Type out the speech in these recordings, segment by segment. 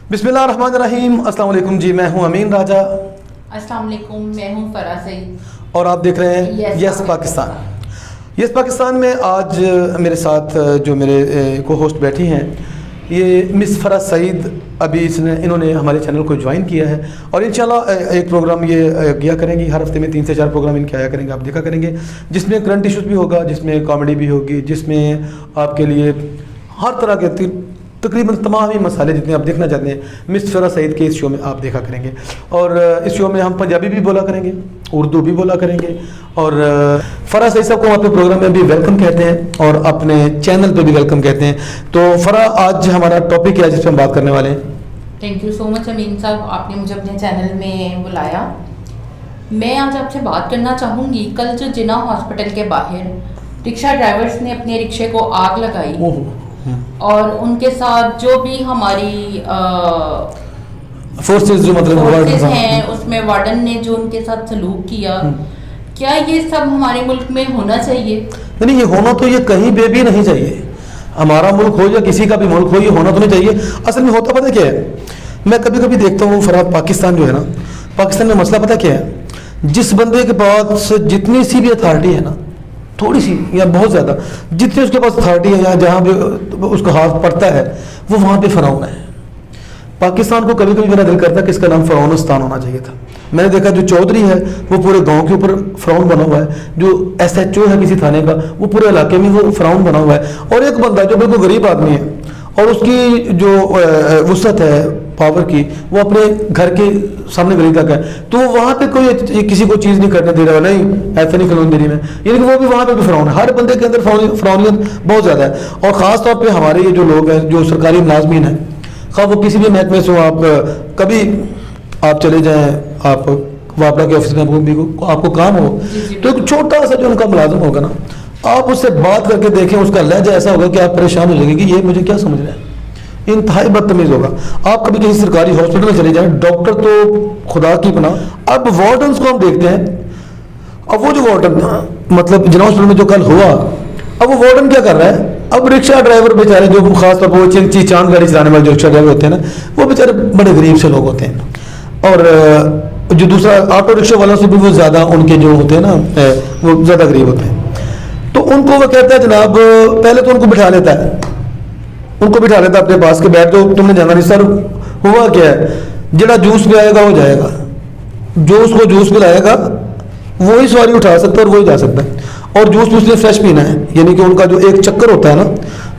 बिस्मिल्लाहिर्रहमानिर्रहीम। अस्सलाम वालेकुम जी, मैं हूं अमीन राजा। अस्सलाम वालेकुम, मैं हूं फराह सईद और आप देख रहे हैं यस पाकिस्तान। यस पाकिस्तान में आज मेरे साथ जो मेरे को होस्ट बैठी हैं, ये मिस फराह सईद। अभी इन्होंने हमारे चैनल को ज्वाइन किया है और इंशाल्लाह एक प्रोग्राम ये किया करेंगी। हर हफ्ते में 3 से 4 प्रोग्राम इनके आया करेंगे, आप देखा करेंगे, जिसमें करंट इशूज़ भी होगा, जिसमें कॉमेडी भी होगी, जिसमें आपके लिए हर तरह के तकरीबन तमाम ही मसाले जितने आप देखना चाहते हैं मिस फराह सईद के इस शो में आप देखा करेंगे। और इस शो में हम पंजाबी भी बोला करेंगे, उर्दू भी बोला करेंगे, और फराह सईद साहब को हम अपने प्रोग्राम में भी वेलकम कहते हैं और अपने चैनल पे भी वेलकम कहते हैं। तो फराह, आज हमारा टॉपिक है जिस पर हम बात करने वाले हैं। थैंक यू सो मच अमीन साहब, आपने मुझे अपने चैनल में बुलाया। मैं आज आपसे बात करना चाहूँगी, कल जो जिना हॉस्पिटल के बाहर रिक्शा ड्राइवर्स ने अपने रिक्शे को आग लगाई और उनके साथ जो भी हमारी फोर्सेस जो मतलब हैं, उसमें वार्डन ने जो उनके साथ सलूक किया, क्या ये सब हमारे मुल्क में होना चाहिए? नहीं, ये होना तो ये कहीं पे भी नहीं चाहिए। हमारा मुल्क हो या किसी का भी मुल्क हो, ये होना तो नहीं चाहिए। असल में होता पता क्या है, मैं कभी कभी देखता हूँ फराह, पाकिस्तान जो है ना, पाकिस्तान में मसला पता क्या है, जिस बंदे के पास जितनी सी भी अथॉरिटी है ना, थोड़ी सी या बहुत ज़्यादा, जितनी उसके पास अथॉरिटी है या जहाँ पे उसका हाथ पड़ता है, वो वहाँ पे फ़िरौन है। पाकिस्तान को कभी कभी मेरा दिल करता है कि इसका नाम फ़िरौनिस्तान होना चाहिए था। मैंने देखा जो चौधरी है वो पूरे गांव के ऊपर फ़िरौन बना हुआ है, जो SHO है किसी थाने का वो पूरे इलाके में वो फ़िरौन बना हुआ है, और एक बंदा जो बिल्कुल गरीब आदमी है और उसकी जो वुसअत है पावर की, वो अपने घर के सामने गली तक है, तो वहाँ पे कोई किसी को चीज़ नहीं करने दे रहा, नहीं ऐसा नहीं कानून देरी में, यानी कि वो भी वहाँ पे भी फ़िरौन है। हर बंदे के अंदर फ़िरौनियत बहुत ज़्यादा है। और ख़ास तौर पे हमारे ये जो लोग हैं, जो सरकारी मुलाजमीन हैं, खा वो किसी भी महकमे से हो, आप कभी आप चले जाएँ, आप वापड़ा के ऑफिस में आपको काम हो, तो एक छोटा सा जो उनका मुलाजिम होगा ना, आप उससे बात करके देखें, उसका लहजा ऐसा होगा कि आप परेशान हो जाएंगे कि ये मुझे क्या समझ रहा है, इंतहाई बदतमीज होगा। आप कभी किसी सरकारी हॉस्पिटल में चले जाएं, डॉक्टर तो खुदा की पनाह। अब वार्डन्स को हम देखते हैं, अब वो जो वार्डन मतलब जिना हॉस्पिटल में जो कल हुआ, अब वो वार्डन क्या कर रहा है, अब रिक्शा ड्राइवर बेचारे जो खासतौर पर वो चिंची चांद गाड़ी चलाने वाले जो रिक्शा ड्राइवर होते हैं ना, वो बेचारे बड़े गरीब से लोग होते हैं, और जो दूसरा ऑटो रिक्शा वालों से भी वो ज़्यादा उनके जो होते हैं ना, वो ज़्यादा गरीब होते हैं। तो उनको वो कहता है जनाब, पहले तो उनको बिठा लेता है, उनको बिठा लेता अपने पास के, बैठ जाओ, तुमने जाना नहीं। सर हुआ क्या है, जड़ा जूस पिलाएगा वो जाएगा, जो उसको जूस पिलाएगा वही सवारी उठा सकता है और वही जा सकता है, और जूस भी उसने फ्रेश पीना है। यानी कि उनका जो एक चक्कर होता है ना,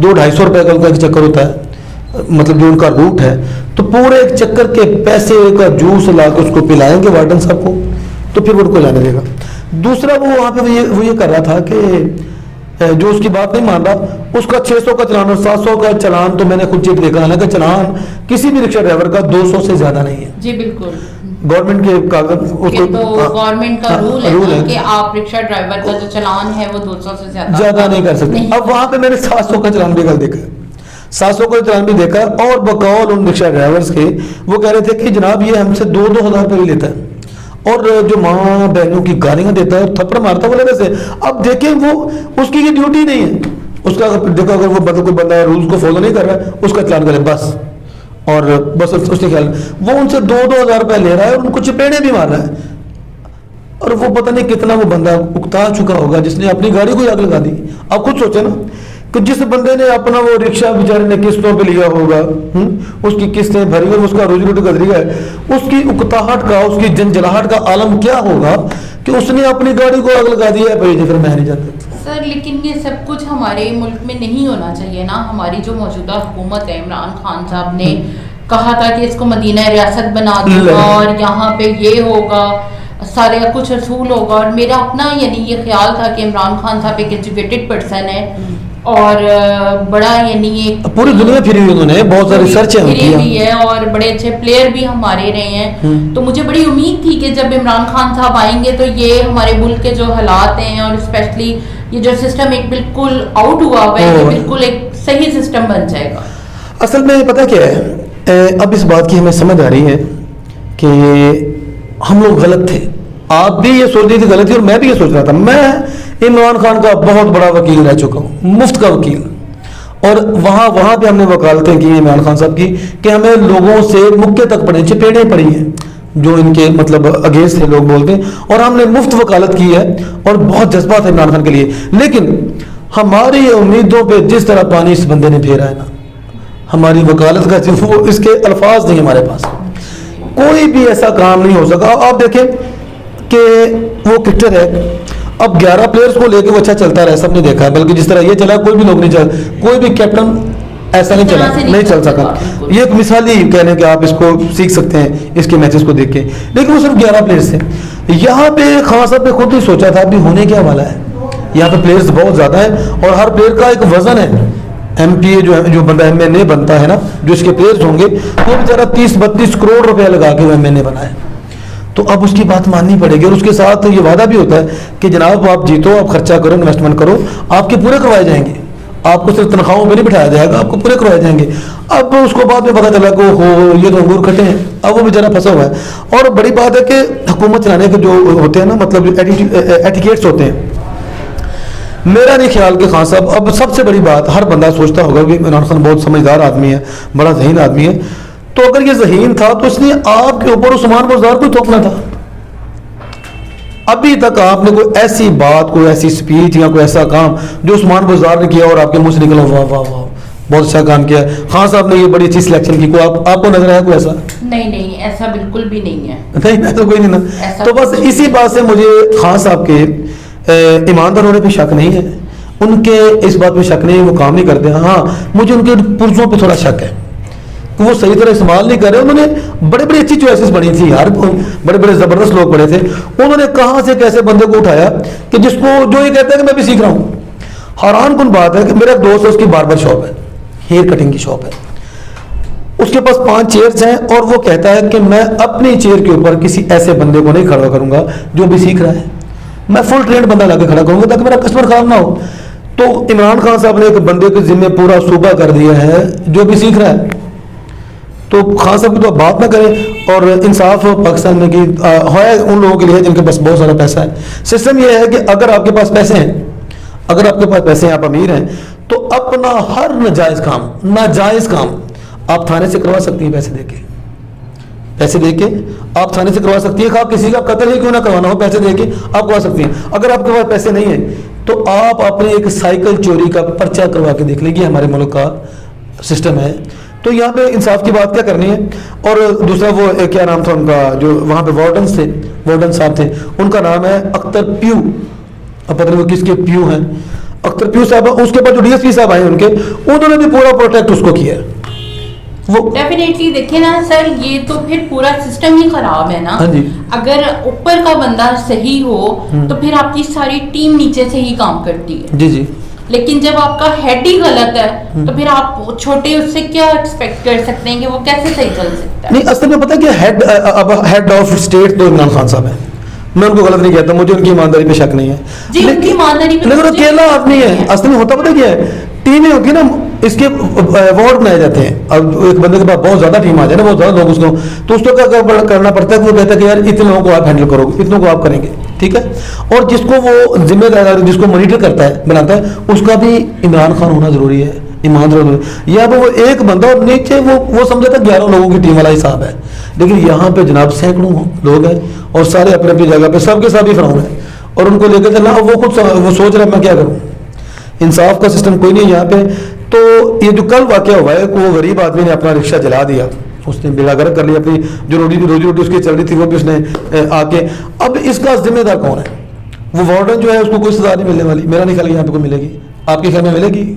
200-250 रुपये का उनका एक चक्कर होता है, मतलब जो उनका रूट है, तो पूरे एक चक्कर के पैसे का जूस ला के उसको पिलाएंगे वार्डन साहब को, तो फिर वो उनको जाने देगा। दूसरा वो वहाँ पे वो ये कर रहा था कि जो उसकी बात नहीं मान रहा, उसका 600 का चलान और 700 का चलान, तो मैंने खुद चेक देखा, हालांकि चलान किसी भी रिक्शा ड्राइवर का 200 से ज्यादा नहीं है। जी बिल्कुल, गवर्नमेंट के कागज, उसको तो गवर्नमेंट का रूल है कि आप रिक्शा ड्राइवर का जो चलान है वो 200 से ज्यादा नहीं कर सकते। अब वहां पे मैंने 700 का चलान भी कल देखा, 700 का चलान भी देखा, और बकौल उन रिक्शा ड्राइवर्स के वो कह रहे थे कि जनाब ये हमसे 2-2 हज़ार रुपये भी लेता है, और जो माँ बहनों की गालियाँ देता है, थप्पड़ मारता है वो से। अब देखें, वो उसकी ये ड्यूटी नहीं है, उसका देखो अगर वो कोई बंदा रूल्स को फॉलो नहीं कर रहा है, उसका चलान करे बस, और बस उसके ख्याल वो उनसे 2-2 हज़ार रुपये ले रहा है और उनको चपेड़े भी मार रहा है। और वो पता नहीं कितना वो बंदा उकता चुका होगा जिसने अपनी गाड़ी को आग लगा दी। आप खुद सोचे ना कि जिस बंदे ने अपना वो रिक्शा बेचारे ने किस्तों पे लिया होगा, उसकी किस्तें भरी और उसका रोजी रोटी का जरिया है, उसकी उकताहट का, उसकी जंजलाहट का आलम क्या होगा कि उसने अपनी गाड़ी को आग लगा दिया है। फिर मैं नहीं जानता सर, लेकिन ये सब कुछ हमारे मुल्क में नहीं होना चाहिए ना। हमारी जो मौजूदा हुकूमत है, इमरान खान साहब ने कहा था कि इसको मदीना रियासत बना दूंगा और यहाँ पे ये होगा, सारे कुछ रसूल होगा, और मेरा अपना यानी ये ख्याल था कि इमरान खान साहब एक एजुकेटेड पर्सन है और बड़ा यानी एक पूरी दुनिया फिरी हुई, उन्होंने बहुत सारी रिसर्च भी है और बड़े अच्छे प्लेयर भी हमारे रहे हैं। तो मुझे बड़ी उम्मीद थी कि जब इमरान खान साहब आएंगे तो ये हमारे मुल्क के जो हालात हैं और स्पेशली ये जो सिस्टम एक बिल्कुल आउट हुआ हुआ है, ये बिल्कुल एक सही सिस्टम बन जाएगा। असल में पता क्या है, अब इस बात की हमें समझ आ रही है कि हम लोग गलत थे। आप भी ये सोच रही थी गलत थी और मैं भी ये सोच रहा था। मैं इमरान खान का बहुत बड़ा वकील रह चुका हूँ, मुफ्त का वकील, اور وہاں پہ ہم نے وکالتیں کی ہیں عمران خان صاحب کی کہ ہمیں لوگوں سے مکے تک پڑے چپیڑیں پڑی ہیں جو ان کے مطلب اگینسٹ ہے لوگ بولتے ہیں, اور ہم نے مفت وکالت کی ہے اور بہت جذبہ تھا عمران خان کے لیے. لیکن ہماری امیدوں پہ جس طرح پانی اس بندے نے پھیرا ہے نا, ہماری وکالت کا وہ اس کے الفاظ نہیں ہمارے پاس, کوئی بھی ایسا کام نہیں ہو سکا. آپ دیکھیں کہ وہ کرکٹر ہے, اب 11 پلیئرز کو لے کے وہ اچھا چلتا رہا, سب نے دیکھا ہے, بلکہ جس طرح یہ چلا کوئی بھی لوگ نہیں چل, کوئی بھی کیپٹن ایسا نہیں چل سکا. یہ ایک مثالی کہنے کہ آپ اس کو سیکھ سکتے ہیں اس کے میچز کو دیکھ کے, لیکن وہ صرف 11 پلیئرز تھے. یہاں پہ خان صاحب نے خود ہی سوچا تھا ابھی ہونے کیا والا ہے, یہاں پہ پلیئرز بہت زیادہ ہیں اور ہر پلیئر کا ایک وزن ہے. ایم پی اے جو بندہ ایم این اے بنتا ہے نا, جو اس کے پلیئرز ہوں گے, وہ بیچارہ 30-32 کروڑ روپیہ لگا کے وہ ایم این اے بنا ہے. تو اب اس کی بات ماننی پڑے گی, اور اس کے ساتھ یہ وعدہ بھی ہوتا ہے کہ جناب آپ جیتو, آپ خرچہ کرو, انویسٹمنٹ کرو, آپ کے پورے کروائے جائیں گے, آپ کو صرف تنخواہوں پہ نہیں بٹھایا جائے گا, آپ کو پورے کروائے جائیں گے. اب اس کو بعد میں پتہ چلا کہ یہ تو انگور کھٹے ہیں, اب وہ بیچارہ پھنسا ہوا ہے. اور بڑی بات ہے کہ حکومت چلانے کے جو ہوتے ہیں نا, مطلب جو ایٹیکیٹس ہوتے ہیں, میرا نہیں خیال کہ خان صاحب, اب سب سے بڑی بات ہر بندہ سوچتا ہوگا کہ عمران خان بہت سمجھدار آدمی ہے, بڑا ذہین آدمی ہے, تو اگر یہ ذہین تھا تو اس نے آپ کے اوپر عثمان بزدار کو تھوپنا تھا. ابھی تک آپ نے کوئی ایسی بات, کوئی ایسی سپیچ یا کوئی ایسا کام جو عثمان بزدار نے کیا اور آپ کے منہ سے نکلا واہ واہ واہ بہت اچھا کام کیا ہے, خان صاحب نے یہ بڑی اچھی سلیکشن کی, کوئی آپ کو نظر آیا کوئی ایسا؟ نہیں, ایسا بالکل بھی نہیں ہے. نہیں, ایسا کوئی نہیں نا. تو بس اسی بات سے مجھے خان صاحب کے ایماندار ہونے پہ شک نہیں ہے, ان کے اس بات پہ شک نہیں ہے, وہ کام نہیں کرتے. ہاں مجھے ان کے پرزوں پہ تھوڑا شک ہے کہ وہ صحیح طرح استعمال نہیں کر رہے. انہوں نے بڑے بڑی اچھی چوائسز بنی تھی یار, بڑے بڑے زبردست لوگ پڑے تھے, انہوں نے کہاں سے کیسے بندے کو اٹھایا کہ جس کو جو یہ کہتا ہے کہ میں بھی سیکھ رہا ہوں. حیران کن بات ہے کہ میرا ایک دوست ہے, اس کی باربر شاپ ہے, ہیئر کٹنگ کی شاپ ہے, اس کے پاس 5 چیئرز ہیں, اور وہ کہتا ہے کہ میں اپنی چیئر کے اوپر کسی ایسے بندے کو نہیں کھڑا کروں گا جو بھی سیکھ رہا ہے, میں فل ٹرینڈ بندہ لا کے کھڑا کروں گا تاکہ میرا کسٹمر خراب نہ ہو. تو عمران خان صاحب نے ایک بندے کے ذمہ پورا صوبہ کر دیا ہے جو بھی سیکھ رہا ہے. تو خان صاحب کی تو بات نہ کریں. اور انصاف پاکستان میں کی ہے ان لوگوں کے لیے جن کے پاس بہت سارا پیسہ ہے. سسٹم یہ ہے کہ اگر آپ کے پاس پیسے ہیں, اگر آپ کے پاس پیسے ہیں, آپ امیر ہیں, تو اپنا ہر ناجائز کام آپ تھانے سے کروا سکتی ہیں. پیسے دے کے آپ تھانے سے کروا سکتی ہیں, آپ کسی کا قتل ہی کیوں نہ کروانا ہو, پیسے دے کے آپ کروا سکتی ہیں. اگر آپ کے پاس پیسے نہیں ہیں تو آپ اپنے ایک سائیکل چوری کا پرچہ کروا کے دیکھ لیں گے, ہمارے ملک کا سسٹم ہے. تو یہاں پہ انصاف کی بات کیا کرنی ہے. اور دوسرا وہ کیا نام تھا ان کا, جو وہاں پہ وارڈن صاحب تھے, ان کا نام ہے اختر پیو, اب پتہ نہیں وہ کس کے پیو ہیں, اختر پیو صاحب. اس کے بعد جو ڈی ایس پی صاحب آئے ان کے, انہوں نے بھی پورا پروٹیکٹ اس کو کیا ہے. وہ ڈیفینیٹلی دیکھیں نا سر, یہ تو پھر پورا سسٹم ہی خراب ہے نا. اگر اوپر کا بندہ صحیح ہو تو پھر آپ کی ساری ٹیم نیچے سے ہی کام کرتی ہے. جی. لیکن جب آپ کا ہیڈ ہی غلط ہے تو پھر آپ چھوٹے اس سے کیا ایکسپیکٹ کر سکتے ہیں کہ وہ کیسے صحیح چل سکتا ہے. نہیں, اصل میں پتہ کہ ہیڈ آف اسٹیٹ تو عمران خان صاحب ہیں, میں ان کو غلط نہیں کہتا, مجھے ان کی ایمانداری پہ شک نہیں ہے. جی, ان کی ایمانداری پہ لیکن اکیلا آدمی ہے. اصل میں ہوتا پتہ کیا ہے, ٹیمیں ہوتی ہیں نا, اس کے وارڈ بنائے جاتے ہیں. اب ایک بندے کے پاس بہت زیادہ ٹیم آ جائے نا, بہت زیادہ لوگ اس کو, تو اس کو کیا کرنا پڑتا ہے کہ وہ کہتا ہے کہ یار اتنے لوگوں کو آپ ہینڈل کرو, اتنوں کو آپ کریں گے, ٹھیک ہے. اور جس کو وہ ذمہ دار, جس کو مانیٹر کرتا ہے, بناتا ہے, اس کا بھی عمران خان ہونا ضروری ہے, ایماندار ضروری ہے. یا وہ ایک بندہ اور نیچے وہ سمجھا تھا 11 لوگوں کی ٹیم والا حساب ہے. لیکن یہاں پہ جناب سینکڑوں لوگ ہیں اور سارے اپنے اپنی جگہ پہ سب کے ساتھ ہی فراہم ہے, اور ان کو لے کے چلنا, وہ خود وہ سوچ رہا ہے میں کیا کروں. انصاف کا سسٹم کوئی نہیں یہاں پہ. تو یہ جو کل واقعہ ہوا ہے کہ وہ غریب آدمی نے اپنا رکشہ جلا دیا, اس نے بیڑا گرک کر لیا, اپنی جو روزی روٹی اس کی چل رہی تھی وہ بھی اس نے آ کے. اب اس کا ذمہ دار کون ہے؟ وہ وارڈن جو ہے, اس کو کوئی سزا نہیں ملنے والی. میرا نہیں خیال یہاں پہ کوئی ملے گی. آپ کے خیال میں ملے گی؟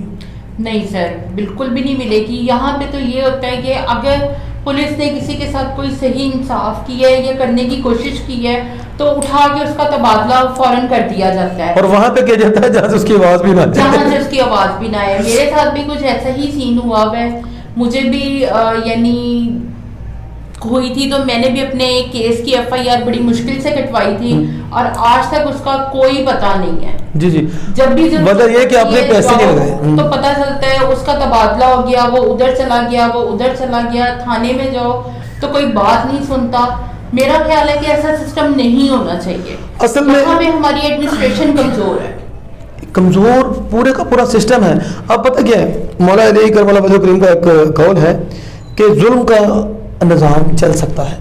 نہیں سر, بالکل بھی نہیں ملے گی. یہاں پہ تو یہ ہوتا ہے کہ اگر پولیس نے کسی کے ساتھ کوئی صحیح انصاف کی ہے یا کرنے کی کوشش کی ہے تو اٹھا کے اس کا تبادلہ فوراً کر دیا جاتا ہے, اور وہاں پہ کیا جاتا ہے جہاں سے اس کی آواز بھی نہ آئے, جہاں سے اس کی آواز بھی نہ آئے. میرے ساتھ بھی کچھ ایسا ہی سین ہوا ہے. مجھے بھی یعنی ہوئی تھی تو میں نے بھی اپنے کیس کی FIR بڑی مشکل سے کٹوائی تھی, اور آج تک اس کا کوئی پتہ نہیں ہے. جی. جب بھی مطلب یہ کہ آپ نے پیسے نہیں لگائے تو پتہ چلتا ہے اس کا تبادلہ ہو گیا, وہ ادھر چلا گیا, وہ ادھر چلا گیا. تھانے میں جاؤ تو کوئی بات نہیں سنتا. میرا خیال ہے کہ ایسا سسٹم نہیں ہونا چاہیے. اصل میں ہماری ایڈمنسٹریشن کمزور ہے. कमज़ोर पूरे का पूरा सिस्टम है। अब पता क्या है, मौला अली करबला वजह करीम का एक कौल है कि जुल्म का निज़ाम चल सकता है,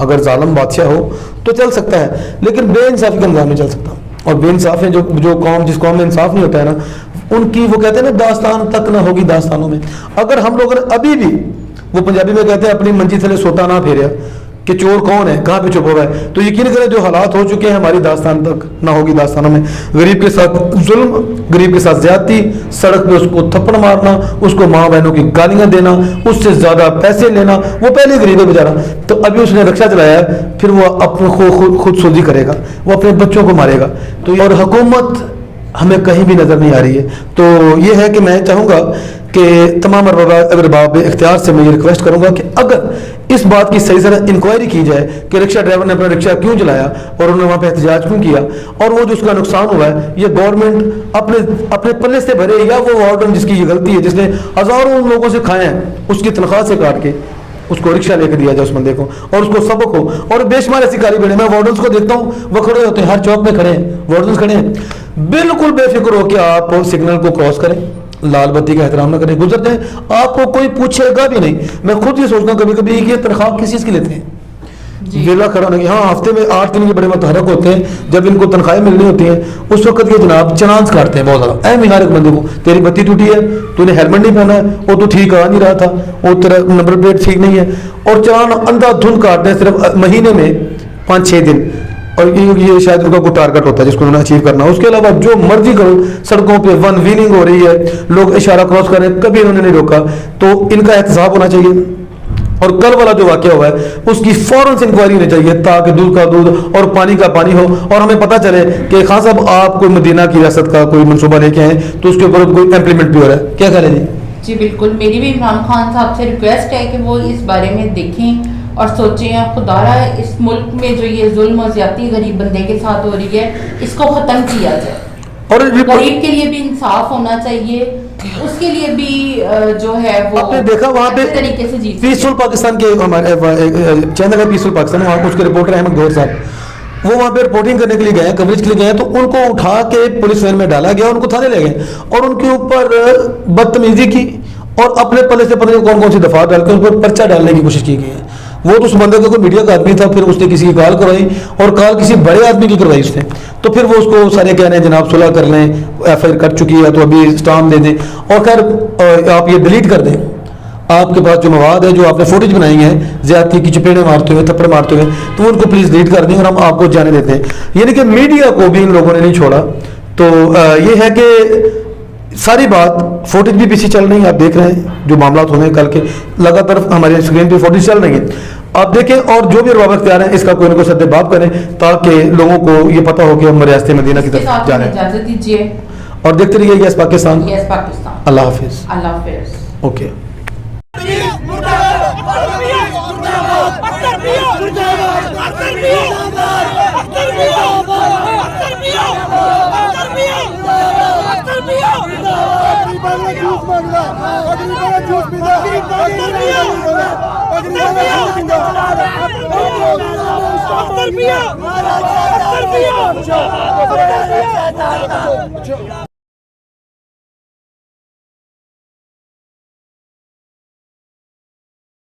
अगर जालिम बादशाह हो तो चल सकता है, लेकिन बेइंसाफ़ी का निज़ाम नहीं चल सकता। और बेइंसाफ़ है जो कौम, जिस कौम में इंसाफ नहीं होता है ना, उनकी वो कहते हैं ना दास्तान तक ना होगी दास्तानों में। अगर हम लोग अभी भी, वो पंजाबी में कहते हैं अपनी मंजी थले सोता ना फेरिया, कि चोर कौन है, कहाँ पे छुपा हुआ है, तो यकीन करें जो हालात हो चुके हैं हमारी दास्तान तक ना होगी दास्तानों में। गरीब के साथ जुल्म, गरीब के साथ ज्यादती, सड़क पे उसको थप्पड़ मारना, उसको माँ बहनों की गालियाँ देना, उससे ज़्यादा पैसे लेना, वो पहले गरीब है बेचारा, तो अभी उसने रक्षा चलाया है, फिर वो अपने खुद सोजी करेगा, वो अपने बच्चों को मारेगा। तो और हुकूमत हमें कहीं भी नज़र नहीं आ रही है। तो ये है कि मैं चाहूँगा कि तमाम अरबाब इख्तियार से मैं ये रिक्वेस्ट करूँगा कि अगर इस बात की सही तरह इंक्वायरी की जाए कि रिक्शा ड्राइवर ने अपना रिक्शा क्यों चलाया और उन्होंने वहाँ पे एहतजाज क्यों किया, और वो जो उसका नुकसान हुआ है ये गवर्नमेंट अपने पल्ले से भरे, या वो वार्डन जिसकी ये गलती है, जिसने हज़ारों लोगों से खाए हैं, उसकी तनख्वाह से काट के उसको रिक्शा लेकर दिया जाए उस बंदे को, और उसको सबक हो। और बेशुमार ऐसी काली बेड़े, मैं वार्डन्स को देखता हूँ, वो खड़े होते हैं, हर चौक में खड़े हैं वार्डन्स खड़े हैं, बिल्कुल बेफिक्र हो कि आप सिग्नल को क्रॉस करें, लाल बत्ती का एहतराम न करें, गुजर जाए, आपको कोई पूछेगा भी नहीं। मैं खुद ये सोचता हूँ कभी कभी कि ये तनख्वाह किस चीज़ की लेते हैं, वेला खड़ा होने की। हाँ, हफ्ते में 8 दिन के बड़े मतहरक होते हैं, जब इनको तनख्वाहें मिलनी होती हैं उस वक्त ये जनाब चनांस काटते हैं बहुत ज़्यादा। ऐ हर एक बंदे को, तेरी बत्ती टूटी है, तूने हेलमेट नहीं पहना है, वो तू ठीक आ नहीं रहा था, वो तेरा नंबर प्लेट ठीक नहीं है, और चालान अंधाधुंध काटते हैं सिर्फ महीने में 5-6 दिन। और ये शायद उनका कोई टारगेट होता है जिसको उन्होंने अचीव करना। उसके अलावा जो मर्जी करो, सड़कों पे वन व्हीलिंग हो रही है, लोग इशारा क्रॉस कर रहे हैं, कभी इन्होंने नहीं रोका। तो इनका एहतसाब होना चाहिए, और कल वाला जो वाक़या हुआ है उसकी फौरन से इंक्वायरी होनी चाहिए, ताकि दूध का दूध और पानी का पानी हो, और हमें पता चले कि खान साहब आप कोई मदीना की रियासत का कोई मनसूबा लेके आए तो उसके ऊपर कोई इम्प्लीमेंट भी हो रहा है। क्या ख्याल है जी? जी बिल्कुल, मेरी भी इमरान खान साहब से रिक्वेस्ट है कि वो इस बारे में देखें और सोचें, खुदारा इस मुल्क में जो ये जुल्म और ज्यादती गरीब बंदे के साथ हो रही है इसको ख़त्म किया जाए, और गरीब के लिए भी इंसाफ होना चाहिए, उसके लिए भी जो है वो आपने देखा वहाँ पे तरीके से जीत पीसफुल पाकिस्तान के हमारे चैनल है पीसफुल पाकिस्तान, वहाँ उसके रिपोर्टर अहमद गौर साहब, वो वहाँ पे रिपोर्टिंग करने के लिए गए, कवरेज के लिए गए, तो उनको उठा के पुलिस वैन में डाला गया, उनको थाने ले गए और उनके ऊपर बदतमीजी की, और अपने पल्ले से पता नहीं कौन कौन सी दफा डाल के उन पर पर्चा डालने की कोशिश की गई है। वो तो उस बंदे का कोई मीडिया का आदमी था, फिर उसने किसी की कॉल करवाई, और कॉल किसी बड़े आदमी की करवाई उसने, तो फिर वो उसको सारे कह रहे हैं जनाब सुलह कर लें, एफआईआर कर चुकी है तो अभी स्टाम्प दे दें, और खैर आप ये डिलीट कर दें, आपके पास जो मवाद है, जो आपने फुटेज बनाई है ज्यादती की, चपेड़े मारते हुए, थप्पड़ मारते हुए, तो वो उनको प्लीज़ डिलीट कर दें और हम आपको जाने देते हैं। यानी कि मीडिया को भी इन लोगों ने नहीं छोड़ा। तो ये है कि सारी बात फुटेज भी पीछे चल रही है, आप देख रहे हैं जो मामला होने कल के, लगातार हमारे स्क्रीन पे फुटेज चल रही है, आप देखें, और जो भी रवाब इख्तियार है इसका कोई ना कोई सद्देबाब करें, ताकि लोगों को ये पता हो कि हम रियासत मदीना की तरफ जा रहे हैं। इजाजत दीजिए और देखते रहिए यस पाकिस्तान। यस पाकिस्तान। अल्लाह हाफिज। अल्लाह हाफिज। ओके। Terbiya!